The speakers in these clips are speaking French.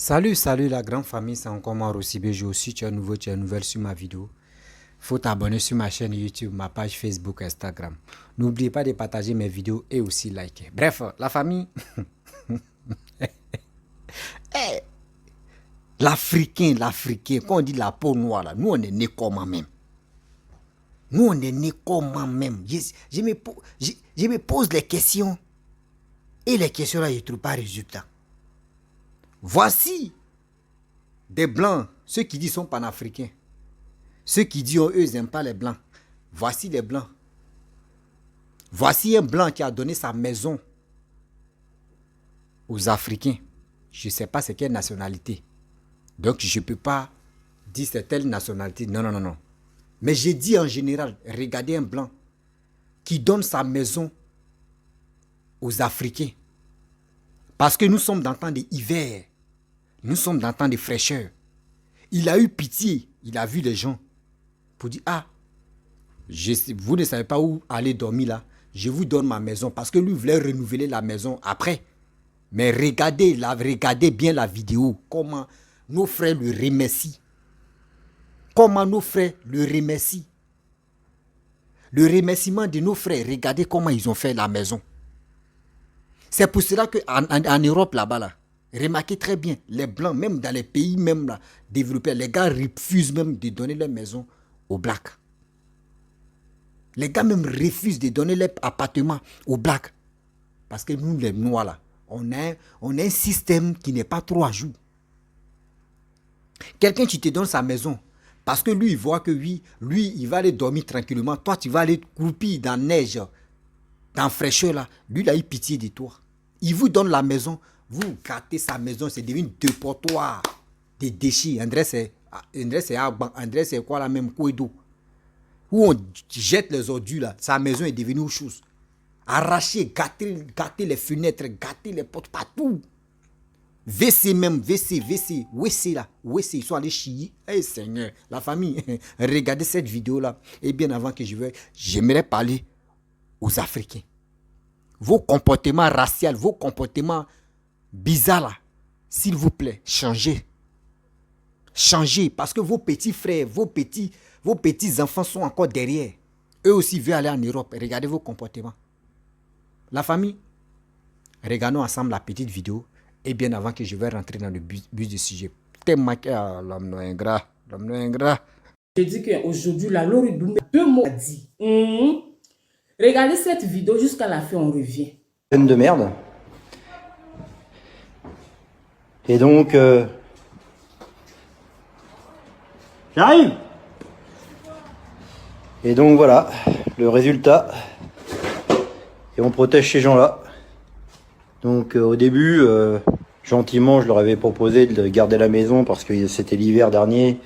Salut la grande famille, c'est encore moi Rossibé. Aussi, tu es nouveau, tu es nouvelle sur ma vidéo. Faut t'abonner sur ma chaîne YouTube, ma page Facebook, Instagram. N'oubliez pas de partager mes vidéos et aussi liker. Bref, la famille, l'Africain, quand on dit la peau noire, là, nous on est né comme même. Nous on est né comme même. Je me pose les questions et les questions là, je ne trouve pas résultat. Voici des blancs, ceux qui disent sont panafricains. Ceux qui disent, eux, ils n'aiment pas les blancs. Voici les blancs. Voici un blanc qui a donné sa maison aux Africains. Je ne sais pas c'est quelle nationalité. Donc, je ne peux pas dire c'est telle nationalité. Non. Mais j'ai dit en général, regardez un blanc qui donne sa maison aux Africains. Parce que nous sommes dans le temps d'hiver. Nous sommes dans le temps de fraîcheur. Il a eu pitié. Il a vu les gens. Pour dire, vous ne savez pas où aller dormir là. Je vous donne ma maison. Parce que lui voulait renouveler la maison après. Mais regardez bien la vidéo. Comment nos frères le remercient. Comment nos frères le remercient. Le remerciement de nos frères. Regardez comment ils ont fait la maison. C'est pour cela qu'en Europe là-bas, là, remarquez très bien, les Blancs, même dans les pays même là, développés, les gars refusent même de donner leur maison aux Blacks. Les gars même refusent de donner leur appartement aux Blacks. Parce que nous, les Noirs là, on a un système qui n'est pas trop à jour. Quelqu'un qui te donne sa maison, parce que lui, il voit que lui, il va aller dormir tranquillement. Toi, tu vas aller croupir dans la neige, dans la fraîcheur là. Lui, il a eu pitié de toi. Il vous donne la maison, vous gâtez sa maison, c'est devenu un dépotoir de déchets. André, c'est quoi la même d'eau où on jette les ordures là. Sa maison est devenue autre chose. Arracher, gâter les fenêtres, gâter les portes partout. WC même, WC là, WC, ils sont allés chier. Hey Seigneur, la famille, regardez cette vidéo là. Et bien avant que j'aimerais parler aux Africains. Vos comportements raciaux, vos comportements bizarres là, s'il vous plaît, changez. Changez, parce que vos petits frères, vos petits enfants sont encore derrière. Eux aussi veulent aller en Europe. Regardez vos comportements. La famille, regardons ensemble la petite vidéo. Et bien avant que je vais rentrer dans le but du sujet. L'homme ingrat. Je dis qu'aujourd'hui, la Lori Doumbé, 2 mots a dit. Regardez cette vidéo jusqu'à la fin, on revient. Peine de merde. Et donc... J'arrive. Et donc voilà, le résultat. Et on protège ces gens-là. Donc au début, gentiment, je leur avais proposé de garder la maison parce que c'était l'hiver dernier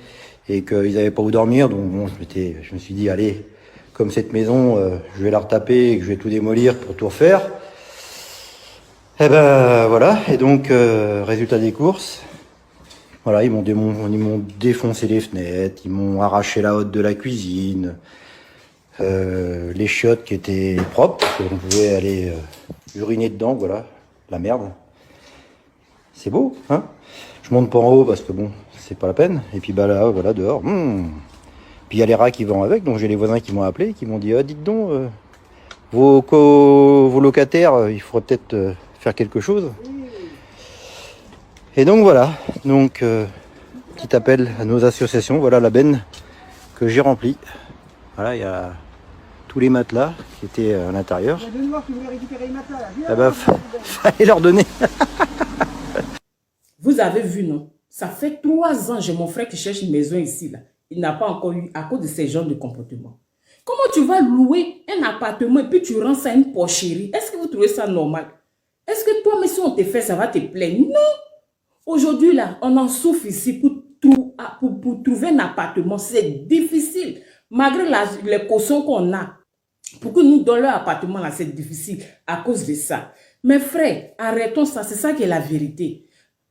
et qu'ils n'avaient pas où dormir. Donc bon, je me suis dit, allez, comme cette maison, je vais la retaper et que je vais tout démolir pour tout refaire. Et ben voilà, et donc résultat des courses. Voilà, ils m'ont défoncé les fenêtres, ils m'ont arraché la hotte de la cuisine, les chiottes qui étaient propres, on pouvait aller uriner dedans, voilà, la merde. C'est beau, hein? Je monte pas en haut parce que bon, c'est pas la peine. Et puis bah là, voilà, dehors. Puis il y a les rats qui vont avec, donc j'ai les voisins qui m'ont appelé, qui m'ont dit, ah, dites donc, vos locataires, il faudrait peut-être faire quelque chose. Et donc voilà, donc petit appel à nos associations, voilà la benne que j'ai remplie. Voilà, il y a tous les matelas qui étaient à l'intérieur. Il y a deux noirs qui voulaient récupérer les matelas là. Eh ben, fallait leur donner. Vous avez vu, non? Ça fait 3 ans, j'ai mon frère qui cherche une maison ici là. Il n'a pas encore eu à cause de ces genres de comportements. Comment tu vas louer un appartement et puis tu rends ça à une porcherie? Est-ce que vous trouvez ça normal? Est-ce que toi, mais si on te fait, ça va te plaire? Non! Aujourd'hui, là, on en souffre ici pour trouver un appartement. C'est difficile. Malgré les cautions qu'on a, pour que nous donnions leur appartement, là, c'est difficile à cause de ça. Mes frères, arrêtons ça. C'est ça qui est la vérité.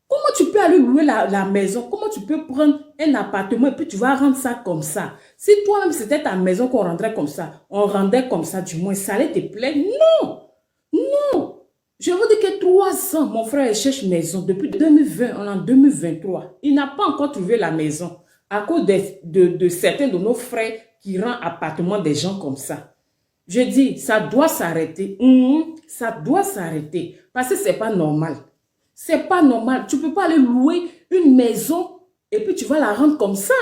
Comment tu peux aller louer la maison? Comment tu peux prendre un appartement et puis tu vas rendre ça comme ça? Si toi-même, c'était ta maison qu'on rendrait comme ça, on rendait comme ça, du moins, ça allait te plaire? Non! Non! Je vous dis que 3 ans, mon frère cherche maison. Depuis 2020, on est en 2023. Il n'a pas encore trouvé la maison à cause de certains de nos frères qui rendent appartement des gens comme ça. Je dis, ça doit s'arrêter. Ça doit s'arrêter. Parce que c'est pas normal. C'est pas normal. Tu peux pas aller louer une maison et puis tu vas la rendre comme ça.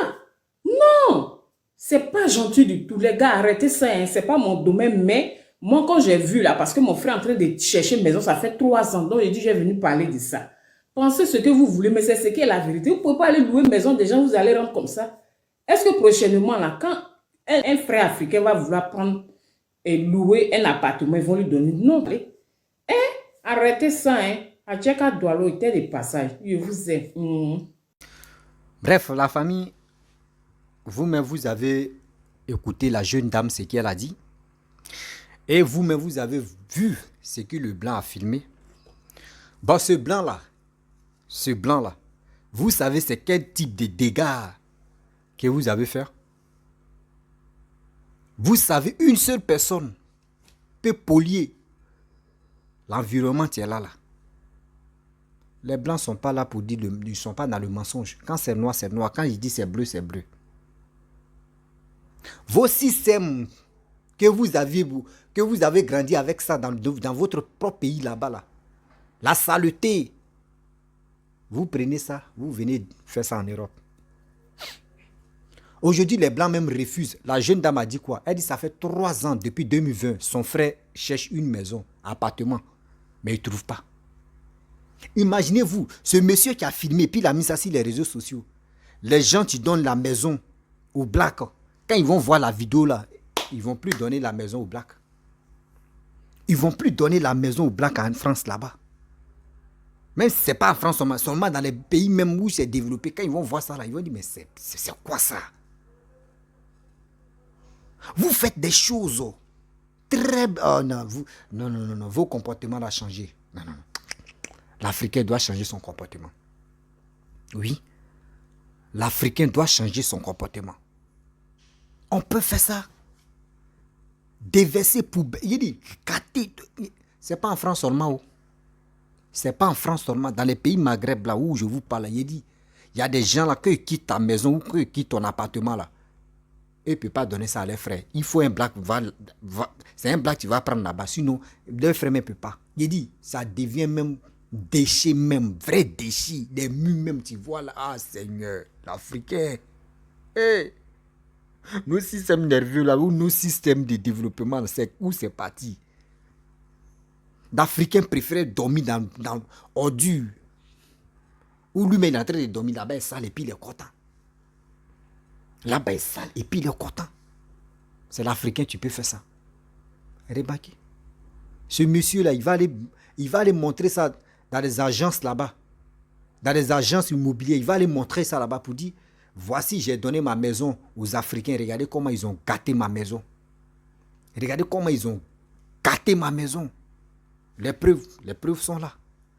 Non! C'est pas gentil du tout. Les gars, arrêtez ça. Hein. C'est pas mon domaine, mais moi, quand j'ai vu là, parce que mon frère est en train de chercher une maison, ça fait 3 ans. Donc, j'ai dit, j'ai venu parler de ça. Pensez ce que vous voulez, mais c'est ce qui est la vérité. Vous ne pouvez pas aller louer une maison des gens, vous allez rendre comme ça. Est-ce que prochainement, là, quand un frère africain va vouloir prendre et louer un appartement, ils vont lui donner non. Arrêtez ça, hein. Adjeka Doualo était de passage. Je vous aime. Bref, la famille, vous-même, vous avez écouté la jeune dame, ce qu'elle a dit. Et vous-même, vous avez vu ce que le blanc a filmé. Bon, ce blanc-là, vous savez c'est quel type de dégâts que vous avez fait? Vous savez, une seule personne peut polluer l'environnement qui est là. Les blancs ne sont pas là pour dire, ils ne sont pas dans le mensonge. Quand c'est noir, c'est noir. Quand ils disent c'est bleu, c'est bleu. Vos systèmes que vous avez grandi avec ça dans votre propre pays là-bas, là. La saleté, vous prenez ça, vous venez faire ça en Europe. Aujourd'hui, les Blancs même refusent. La jeune dame a dit quoi? Elle dit ça fait 3 ans, depuis 2020, son frère cherche une maison, un appartement, mais il ne trouve pas. Imaginez-vous, ce monsieur qui a filmé, puis il a mis ça sur les réseaux sociaux. Les gens qui donnent la maison aux Blacks, quand ils vont voir la vidéo là, ils ne vont plus donner la maison aux Blacks. Ils ne vont plus donner la maison aux Blacks en France là-bas. Même si ce n'est pas en France seulement dans les pays même où c'est développé, quand ils vont voir ça là, ils vont dire mais c'est quoi ça? Vous faites des choses très... Oh non, non, vos comportements doivent changer. Non. L'Africain doit changer son comportement. Oui. L'Africain doit changer son comportement. On peut faire ça. Déverser poubelle. Il dit, c'est pas en France seulement. C'est pas en France seulement. Dans les pays Maghreb là où je vous parle, il dit, il y a des gens là qui quittent ta maison ou qui quittent ton appartement là. Et ne peut pas donner ça à leurs frères. Il faut un black, c'est un black qui va prendre là-bas. Sinon, leurs frères ne peuvent pas. Il dit, ça devient même déchets, même vrai déchets. Des murs même, tu vois là. Ah Seigneur, l'Africain. Hey. Nos systèmes nerveux là, ou nos systèmes de développement, c'est où c'est parti. L'Africain préfère dormir dans ordure. Ou lui-même est en train de dormir là-bas, il est sale et puis il est content. Là-bas, il est sale et puis il est content. C'est l'Africain, tu peux faire ça. Remarquez. Ce monsieur-là, il va aller montrer ça dans les agences là-bas. Dans les agences immobilières, il va aller montrer ça là-bas pour dire, voici, j'ai donné ma maison aux Africains. Regardez comment ils ont gâté ma maison. Regardez comment ils ont gâté ma maison. Les preuves sont là.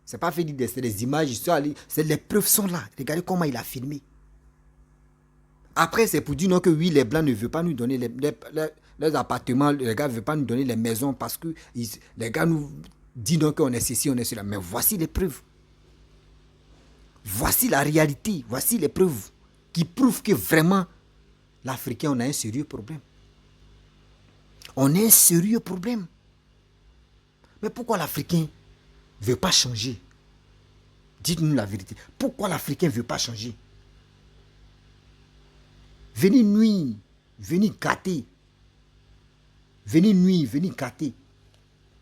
Ce n'est pas fait dire, c'est des images, c'est les preuves sont là. Regardez comment il a filmé. Après, c'est pour dire non, que oui, les Blancs ne veulent pas nous donner les appartements, les gars ne veulent pas nous donner les maisons parce que les gars nous disent non qu'on est ceci, on est cela. Mais voici les preuves. Voici la réalité. Voici les preuves qui prouvent que vraiment, l'Africain, on a un sérieux problème. On a un sérieux problème. Mais pourquoi l'Africain ne veut pas changer? Dites-nous la vérité. Pourquoi l'Africain ne veut pas changer? Venez nuire, venez gâter. Venez nuire, venez gâter.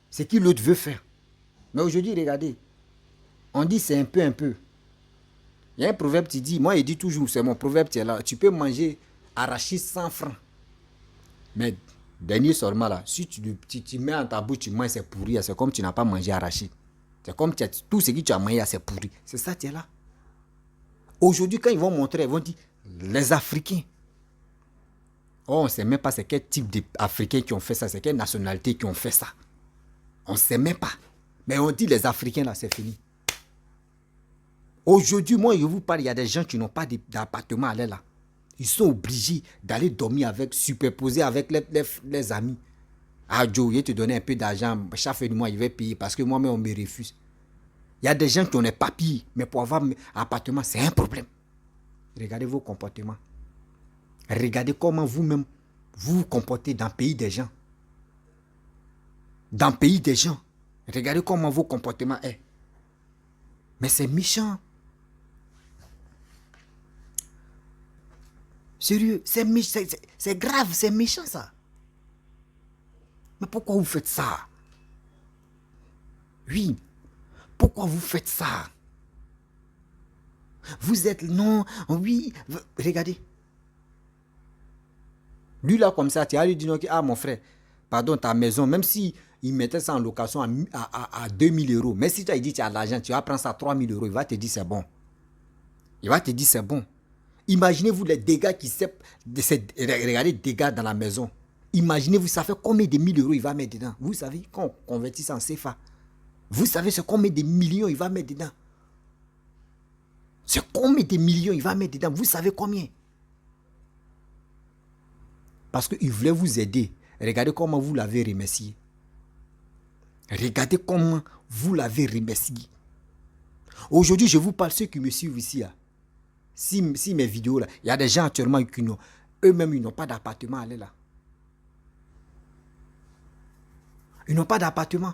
C'est ce que l'autre veut faire. Mais aujourd'hui, regardez. On dit c'est un peu. Il y a un proverbe qui dit, moi il dit toujours, c'est mon proverbe qui est là, tu peux manger arachide 100 francs. Mais dernier seulement là, si tu mets en ta bouche, tu manges, c'est pourri, c'est comme tu n'as pas mangé arachide. C'est comme tout ce que tu as mangé, c'est pourri. C'est ça qui est là. Aujourd'hui, quand ils vont montrer, ils vont dire, les Africains. Oh, on ne sait même pas c'est quel type d'Africains qui ont fait ça, c'est quelle nationalité qui ont fait ça. On ne sait même pas. Mais on dit les Africains là, c'est fini. Aujourd'hui, moi, je vous parle, il y a des gens qui n'ont pas d'appartement à l'air là. Ils sont obligés d'aller dormir avec, superposer avec les amis. Ah Joe, il te donner un peu d'argent, chaque fin du mois, il va payer parce que moi-même, on me refuse. Il y a des gens qui ont des papiers, mais pour avoir un appartement, c'est un problème. Regardez vos comportements. Regardez comment vous-même vous vous comportez dans le pays des gens. Dans le pays des gens. Regardez comment vos comportements est. Mais c'est méchant. Sérieux, c'est grave, c'est méchant ça. Mais pourquoi vous faites ça? Oui, pourquoi vous faites ça? Vous êtes, non, oui, regardez. Lui là comme ça, tu as lui dit, ah mon frère, pardon, ta maison, même si il mettait ça en location à 2000 euros, mais si tu as dit tu as l'argent, tu vas prendre ça à 3000 euros, il va te dire c'est bon. Il va te dire c'est bon. Imaginez-vous les dégâts qui s'est... Regardez les dégâts dans la maison. Imaginez-vous, ça fait combien de 1000 euros il va mettre dedans. Vous savez, quand on convertit ça en CFA, vous savez c'est combien de millions il va mettre dedans. C'est combien de millions il va mettre dedans. Vous savez combien? Parce qu'il voulait vous aider. Regardez comment vous l'avez remercié. Regardez comment vous l'avez remercié. Aujourd'hui, je vous parle, ceux qui me suivent ici. Là. Si mes vidéos, là, il y a des gens actuellement qui n'ont, eux-mêmes, ils n'ont pas d'appartement à aller là. Ils n'ont pas d'appartement.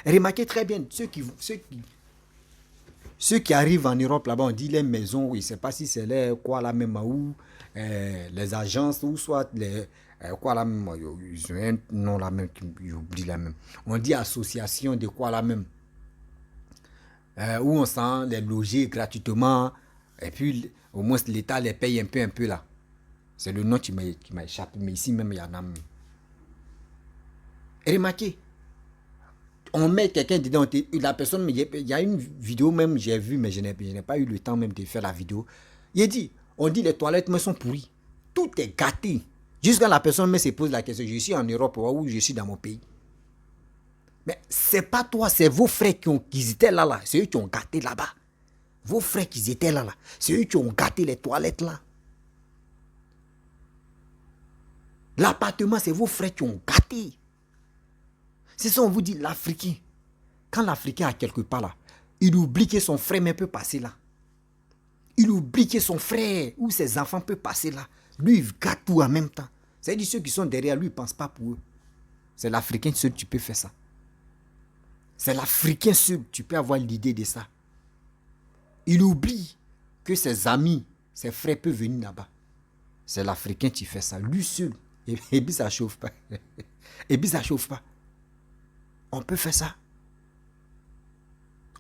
Remarquez très bien, ceux qui arrivent en Europe là-bas, on dit les maisons, oui, je ne sais pas si c'est les quoi là même où, les agences ou soit les quoi là même, ils ont un nom là même, j'oublie là même. On dit association de quoi là même, où on sent les loger gratuitement et puis au moins l'État les paye un peu là. C'est le nom qui m'a échappé, mais ici même il y en a même. Et remarquez, on met quelqu'un dedans, la personne, il y a une vidéo même, j'ai vu, mais je n'ai pas eu le temps même de faire la vidéo. Il dit, on dit les toilettes mais sont pourries. Tout est gâté. Jusqu'à la personne me se pose la question, je suis en Europe ou je suis dans mon pays. Mais c'est pas toi, c'est vos frères qui étaient là. C'est eux qui ont gâté là-bas. Vos frères qui étaient là. C'est eux qui ont gâté les toilettes là. L'appartement, c'est vos frères qui ont gâté. C'est ça, on vous dit, l'Africain. Quand l'Africain a quelque part là, il oublie que son frère même peut passer là. Il oublie que son frère ou ses enfants peuvent passer là. Lui, il gâte tout en même temps. C'est-à-dire ceux qui sont derrière lui, ils ne pensent pas pour eux. C'est l'Africain seul qui peut faire ça. C'est l'Africain seul qui peut avoir l'idée de ça. Il oublie que ses amis, ses frères peuvent venir là-bas. C'est l'Africain qui fait ça. Lui seul. Et puis ça ne chauffe pas. Et puis ça ne chauffe pas. On peut faire ça.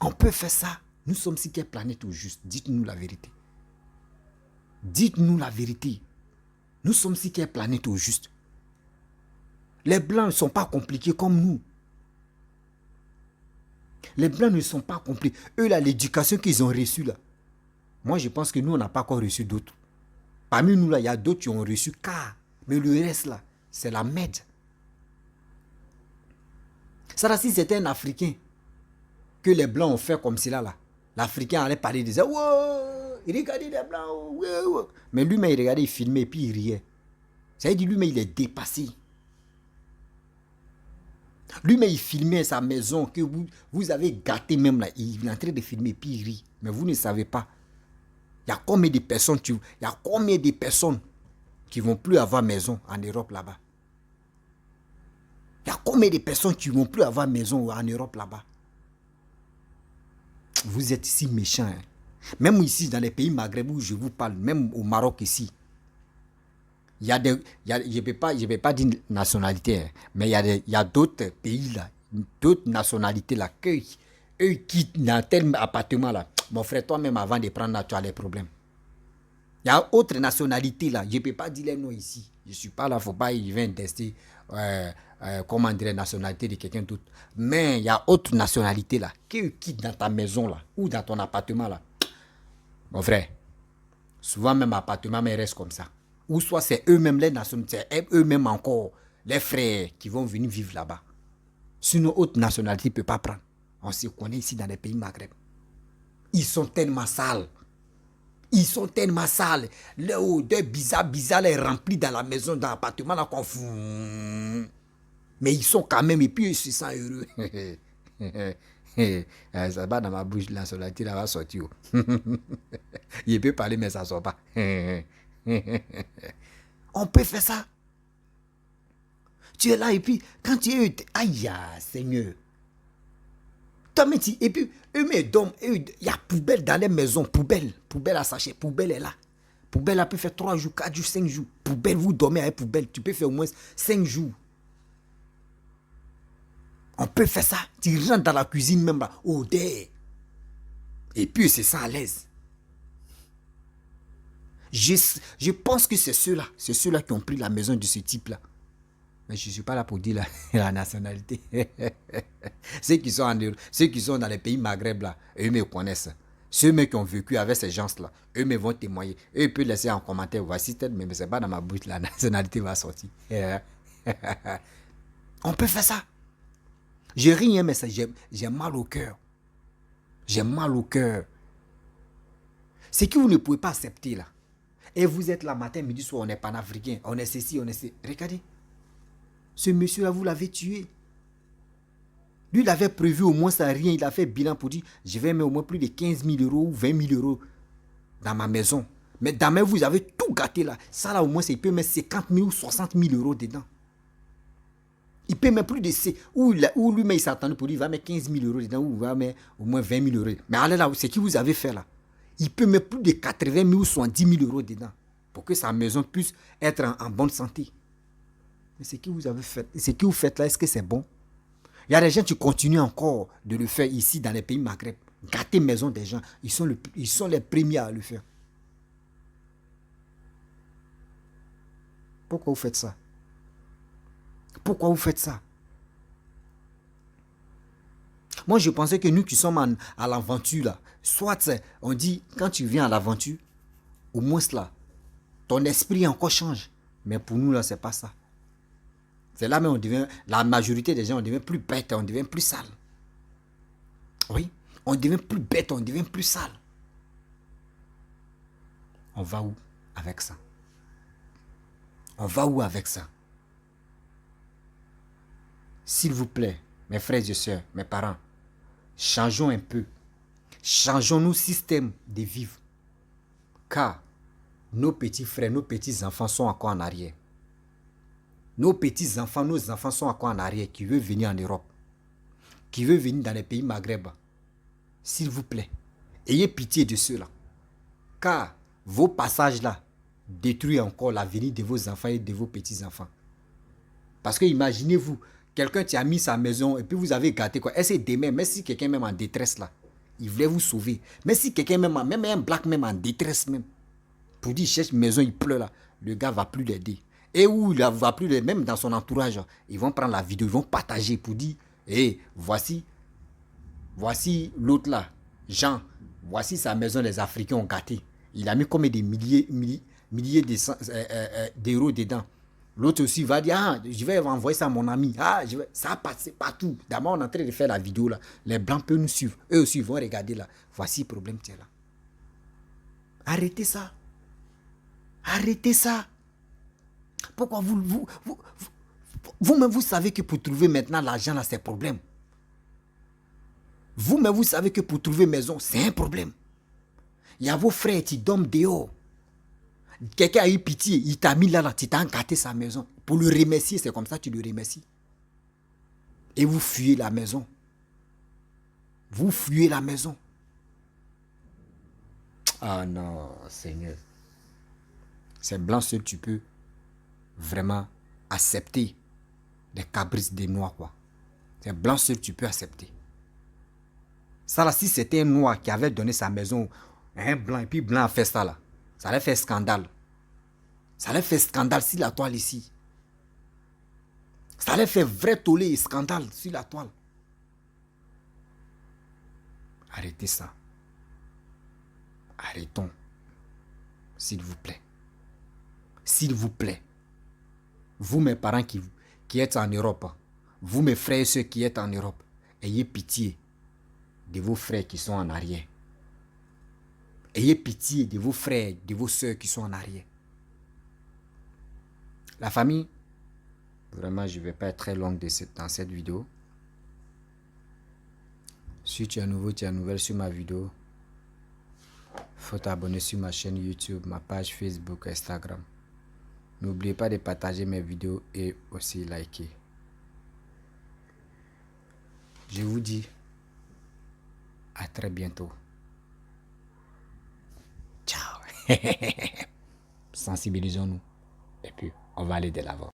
On peut faire ça. Nous sommes sur quelle planète au juste? Dites-nous la vérité. Dites-nous la vérité. Nous sommes sur quelle planète au juste? Les Blancs ne sont pas compliqués comme nous. Les Blancs ne sont pas compliqués. Eux, là, l'éducation qu'ils ont reçue, là. Moi, je pense que nous, on n'a pas encore reçu d'autres. Parmi nous, là, il y a d'autres qui ont reçu car. Mais le reste, là, c'est la merde. Ça, si c'était un Africain que les Blancs ont fait comme cela, là, l'Africain allait parler de ça. Wow, regardez les Blancs. Wow. Mais lui-même, il regardait, il filmait et puis il riait. Ça veut dire lui-même, il est dépassé. Lui-même, il filmait sa maison que vous avez gâté même là. Il est en train de filmer et puis il rit. Mais vous ne savez pas. Il y a combien de personnes, qui ne vont plus avoir maison en Europe là-bas? Il y a combien de personnes qui ne vont plus avoir maison en Europe là-bas? Vous êtes ici méchants. Hein? Même ici, dans les pays maghrébins où je vous parle, même au Maroc ici, je ne vais pas dire nationalité, hein, mais il y a d'autres pays là, d'autres nationalités là, eux qui dans tel appartement là, mon frère, toi-même avant de prendre là, tu as des problèmes. Il y a autre nationalité là, je ne peux pas dire les noms ici. Je ne suis pas là, il ne faut pas y venir tester comment dire la nationalité de quelqu'un d'autre. Mais il y a autre nationalité là, qui quitte dans ta maison là, ou dans ton appartement là. Mon frère, souvent même appartement, mais reste comme ça. Ou soit c'est eux-mêmes les nationalités, c'est eux-mêmes encore les frères qui vont venir vivre là-bas. Sinon, autre nationalité ne peut pas prendre. On se connaît ici dans les pays maghreb. Ils sont tellement sales. Ils sont tellement sales. L'odeur bizarre est remplie dans la maison, dans l'appartement là qu'on fout. Mais ils sont quand même, et puis ils se sentent heureux. Ça va dans ma bouche, la solitude va sortir. Il peut parler, mais ça ne sort pas. On peut faire ça. Tu es là, et puis, quand tu es... Aïe, Seigneur. Toi, mais et puis, eux, il y a poubelle dans les maisons, poubelle à sachet, poubelle est là. Poubelle, elle peut faire 3 jours, 4 jours, 5 jours. Poubelle, vous dormez avec poubelle, tu peux faire au moins 5 jours. On peut faire ça. Tu rentres dans la cuisine même là, odeur. Et puis, c'est ça à l'aise. Je pense que c'est ceux-là qui ont pris la maison de ce type-là. Mais je ne suis pas là pour dire la nationalité. ceux qui sont dans les pays Maghreb, là, eux me connaissent. Ceux qui ont vécu avec ces gens-là, eux me vont témoigner. Eux peuvent laisser en commentaire, voici peut-être, mais ce n'est pas dans ma bouche, la nationalité va sortir. On peut faire ça. Je ris, mais j'ai mal au cœur. J'ai mal au cœur. C'est que vous ne pouvez pas accepter là. Et vous êtes là matin, midi, soir, on est panafricain, on est ceci, on est ceci. Regardez. Ce monsieur-là, vous l'avez tué. Lui, il avait prévu au moins ça, rien. Il a fait bilan pour dire, je vais mettre au moins plus de 15 000 euros ou 20 000 euros dans ma maison. Mais demain, vous avez tout gâté là. Ça là, au moins, il peut mettre 50 000 ou 60 000 euros dedans. Il peut mettre plus de... Ou lui-même, il s'attendait pour dire, il va mettre 15 000 euros dedans ou il va mettre au moins 20 000 euros. Mais allez là, c'est ce que vous avez fait là. Il peut mettre plus de 80 000 ou 70 000 euros dedans pour que sa maison puisse être en bonne santé. Mais ce que vous avez fait, ce que vous faites là, est-ce que c'est bon? Il y a des gens qui continuent encore de le faire ici dans les pays Maghreb. Gâter maison des gens, ils sont les premiers à le faire. Pourquoi vous faites ça? Pourquoi vous faites ça? Moi, je pensais que nous qui sommes à l'aventure, là, soit on dit, quand tu viens à l'aventure, au moins là, ton esprit encore change. Mais pour nous, là, c'est pas ça. C'est là même on devient, la majorité des gens, on devient plus bête, on devient plus sale. Oui, on devient plus bête, on devient plus sale. On va où avec ça? On va où avec ça? S'il vous plaît, mes frères et sœurs, mes parents, changeons un peu. Changeons nos systèmes de vivre. Car nos petits frères, nos petits-enfants sont encore en arrière. Nos petits-enfants, nos enfants sont encore en arrière, qui veulent venir en Europe, qui veulent venir dans les pays Maghreb. S'il vous plaît, ayez pitié de ceux-là. Car vos passages-là détruisent encore l'avenir de vos enfants et de vos petits-enfants. Parce que imaginez-vous, quelqu'un qui a mis sa maison et puis vous avez gâté quoi. Est-ce que demain, même si quelqu'un même en détresse là, il voulait vous sauver. Mais si quelqu'un même un black même en détresse même, pour dire il cherche une maison, il pleure là, le gars va plus l'aider. Et où il va plus l'aider, même dans son entourage, ils vont prendre la vidéo, ils vont partager pour dire, hé, voici l'autre là, Jean, voici sa maison, les Africains ont gâté. Il a mis comme des milliers d'euros dedans. L'autre aussi va dire, ah, je vais envoyer ça à mon ami. Ah, ça a passé partout. D'abord, on est en train de faire la vidéo là. Les blancs peuvent nous suivre. Eux aussi, ils vont regarder là. Voici le problème, tiens là. Arrêtez ça. Arrêtez ça. Pourquoi vous-même, vous savez que pour trouver maintenant l'argent là, c'est un problème. Vous-même, vous savez que pour trouver maison, c'est un problème. Il y a vos frères qui dorment dehors. Quelqu'un a eu pitié, il t'a mis là, tu t'as gâté sa maison. Pour le remercier, c'est comme ça que tu le remercies. Et vous fuyez la maison. Vous fuyez la maison. Ah non, Seigneur. C'est blanc seul tu peux vraiment accepter des caprices des noirs, quoi. C'est blanc seul tu peux accepter. Ça là, si c'était un noir qui avait donné sa maison à un blanc, et puis blanc a fait ça là, ça allait faire scandale. Ça allait faire scandale sur la toile ici. Ça allait faire vrai tollé et scandale sur la toile. Arrêtez ça. Arrêtons. S'il vous plaît. S'il vous plaît. Vous, mes parents qui êtes en Europe, vous, mes frères et ceux qui êtes en Europe, ayez pitié de vos frères qui sont en arrière. Ayez pitié de vos frères, de vos soeurs qui sont en arrière. La famille, Vraiment, je ne vais pas être très long dans cette vidéo. Si tu es nouveau, tu es nouvelle sur ma vidéo, faut t'abonner sur ma chaîne YouTube, ma page Facebook, Instagram. N'oubliez pas de partager mes vidéos et aussi liker. Je vous dis à très bientôt. Ciao. Sensibilisons-nous et puis on va aller de l'avant.